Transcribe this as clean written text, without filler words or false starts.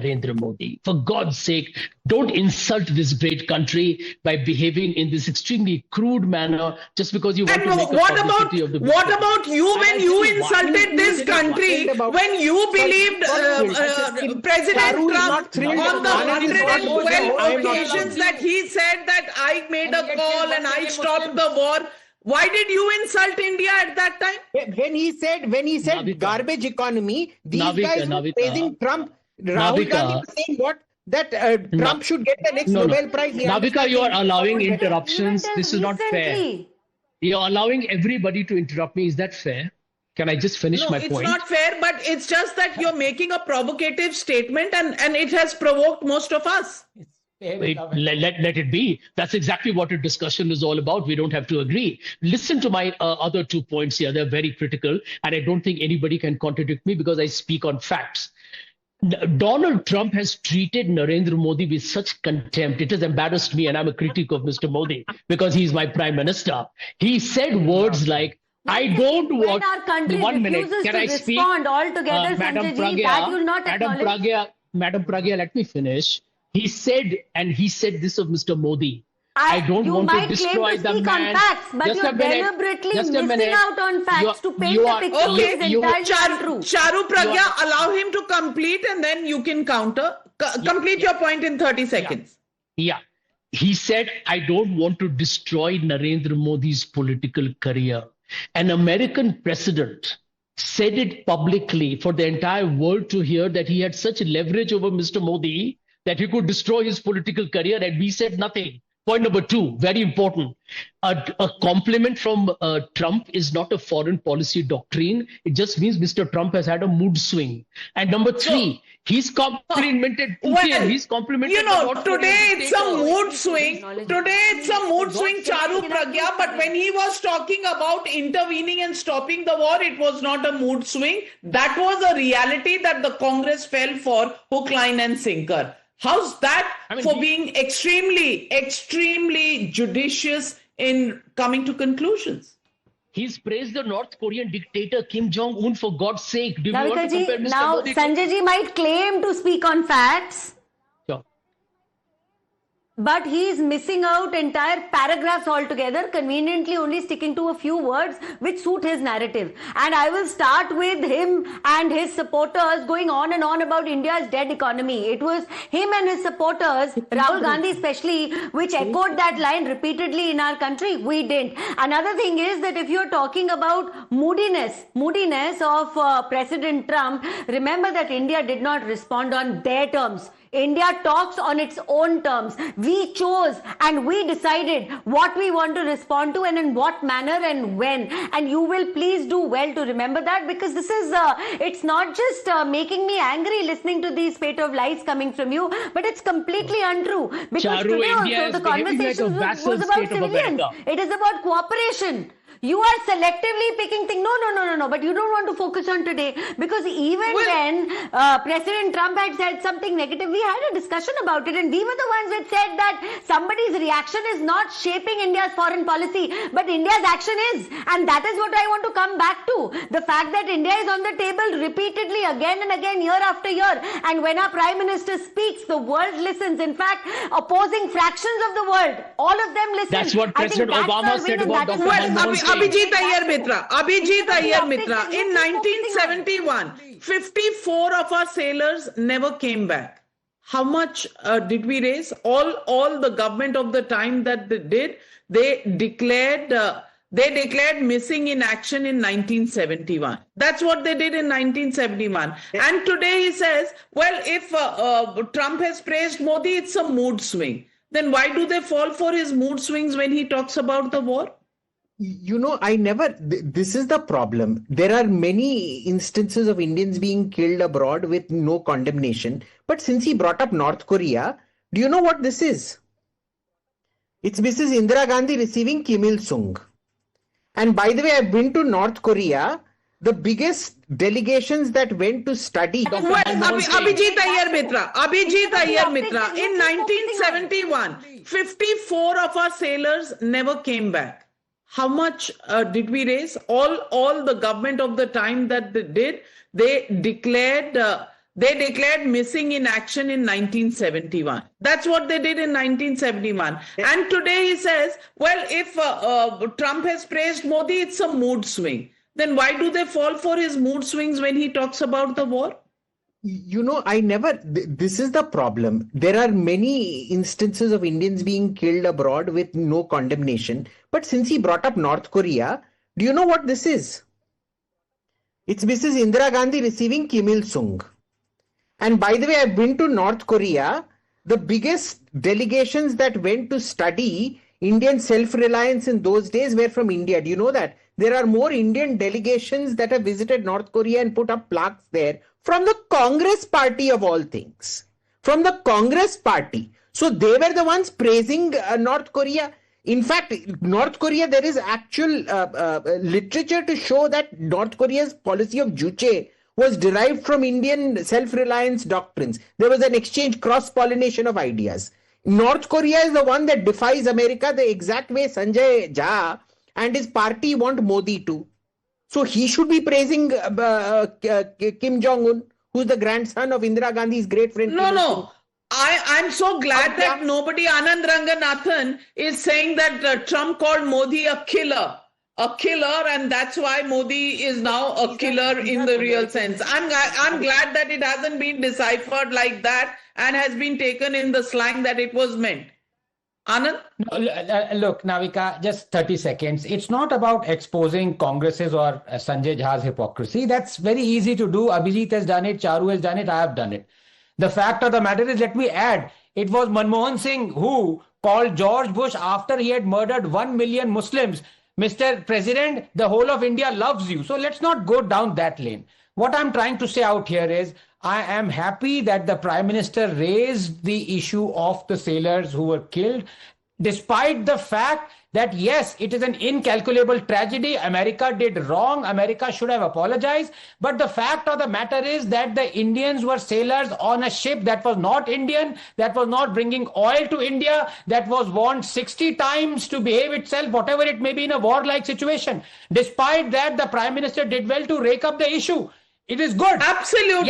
Narendra Modi. For God's sake, don't insult this great country by behaving in this extremely crude manner just because you want to make a publicity of the What about you when you insulted this country, when you believed President Trump on the 112 occasions that he said that I made a call and I stopped the war? Why did you insult India at that time? When he said Navika, garbage economy, these Navika, guys were Navika, praising Trump. Rahul Navika, Gandhi was saying what? That Trump should get the next Nobel Prize. Navika, you are allowing interruptions. This is not fair. You're allowing everybody to interrupt me. Is that fair? Can I just finish my point? No, it's not fair, but it's just that you're making a provocative statement and it has provoked most of us. Let it be. That's exactly what a discussion is all about. We don't have to agree. Listen to my other 2 points here. They're very critical, and I don't think anybody can contradict me because I speak on facts. Donald Trump has treated Narendra Modi with such contempt. It has embarrassed me, and I'm a critic of Mr. Modi because he's my prime minister. He said words like, I don't want... When our country 1 minute. refuses Can to I speak? respond altogether, Sanjay Ji, that will not acknowledge... Madam Pragya, let me finish. He said this of Mr. Modi. I don't want to destroy the man. You might claim to speak on facts, but you're deliberately missing out on facts to paint the picture which is entirely untrue. Charu Pragya, allow him to complete and then you can counter. Complete your point in 30 seconds. Yeah. He said, I don't want to destroy Narendra Modi's political career. An American president said it publicly for the entire world to hear that he had such leverage over Mr. Modi that he could destroy his political career, and we said nothing. Point number 2, very important. A compliment from Trump is not a foreign policy doctrine. It just means Mr. Trump has had a mood swing. And number 3, he's complimented Putin. Well, he's complimented... today it's a mood swing. Today it's a mood swing, Charu Pragya. But when he was talking about intervening and stopping the war, it was not a mood swing. That was a reality that the Congress fell for hook, line and sinker. How's that for being extremely, extremely judicious in coming to conclusions? He's praised the North Korean dictator Kim Jong-un, for God's sake. Do you want to compare Mr. Now, Modi Sanjay Ji might claim to speak on facts. Sure. But he is missing out entire paragraphs altogether, conveniently only sticking to a few words which suit his narrative. And I will start with him and his supporters going on and on about India's dead economy. It was him and his supporters, Rahul Gandhi especially, which echoed that line repeatedly in our country. We didn't. Another thing is that if you're talking about moodiness of President Trump, remember that India did not respond on their terms. India talks on its own terms. We chose and we decided what we want to respond to and in what manner and when. And you will please do well to remember that, because this is, it's not just making me angry listening to these spate of lies coming from you, but it's completely untrue. Because today also the conversation was about civilians. It is about cooperation. You are selectively picking things. No. But you don't want to focus on today, because even when President Trump had said something negative, we had a discussion about it, and we were the ones that said that somebody's reaction is not shaping India's foreign policy, but India's action is. And that is what I want to come back to. The fact that India is on the table repeatedly again and again, year after year. And when our Prime Minister speaks, the world listens. In fact, opposing fractions of the world, all of them listen. That's what President Obama said about Dr. Abhijit Iyer-Mitra, in 1971, 54 of our sailors never came back. How much did we raise? All the government of the time that they did, they declared missing in action in 1971. That's what they did in 1971. And today he says, well, if Trump has praised Modi, it's a mood swing. Then why do they fall for his mood swings when he talks about the war? You know, this is the problem. There are many instances of Indians being killed abroad with no condemnation. But since he brought up North Korea, do you know what this is? It's Mrs. Indira Gandhi receiving Kim Il-sung. And by the way, I've been to North Korea. The biggest delegations that went to study... Well, Abhijit Iyer-Mitra, in 1971, 54 of our sailors never came back. How much did we raise? All the government of the time that they did, they declared They declared missing in action in 1971. That's what they did in 1971. And today he says, well, if Trump has praised Modi, it's a mood swing. Then why do they fall for his mood swings when he talks about the war? This is the problem. There are many instances of Indians being killed abroad with no condemnation. But since he brought up North Korea, do you know what this is? It's Mrs. Indira Gandhi receiving Kim Il-sung. And by the way, I've been to North Korea. The biggest delegations that went to study Indian self-reliance in those days were from India. Do you know that? There are more Indian delegations that have visited North Korea and put up plaques there from the Congress party of all things. From the Congress party. So they were the ones praising North Korea. In fact, North Korea, there is actual literature to show that North Korea's policy of Juche was derived from Indian self-reliance doctrines. There was an exchange, cross-pollination of ideas. North Korea is the one that defies America the exact way Sanjay Jha and his party want Modi to. So he should be praising Kim Jong-un, who's the grandson of Indira Gandhi's great friend. No. I'm so glad that nobody, Anand Ranganathan, is saying that Trump called Modi a killer. And that's why Modi is now a killer in the real sense. I'm glad that it hasn't been deciphered like that and has been taken in the slang that it was meant. Anand? Look, Navika, just 30 seconds. It's not about exposing Congress's or Sanjay Jha's hypocrisy. That's very easy to do. Abhijit has done it. Charu has done it. I have done it. The fact of the matter is, let me add, it was Manmohan Singh who called George Bush after he had murdered 1 million Muslims. Mr. President, the whole of India loves you. So let's not go down that lane. What I'm trying to say out here is, I am happy that the Prime Minister raised the issue of the sailors who were killed, despite the fact that, yes, it is an incalculable tragedy. America did wrong. America should have apologized. But the fact of the matter is that the Indians were sailors on a ship that was not Indian, that was not bringing oil to India, that was warned 60 times to behave itself, whatever it may be in a war-like situation. Despite that, the Prime Minister did well to rake up the issue. It is good. Absolutely.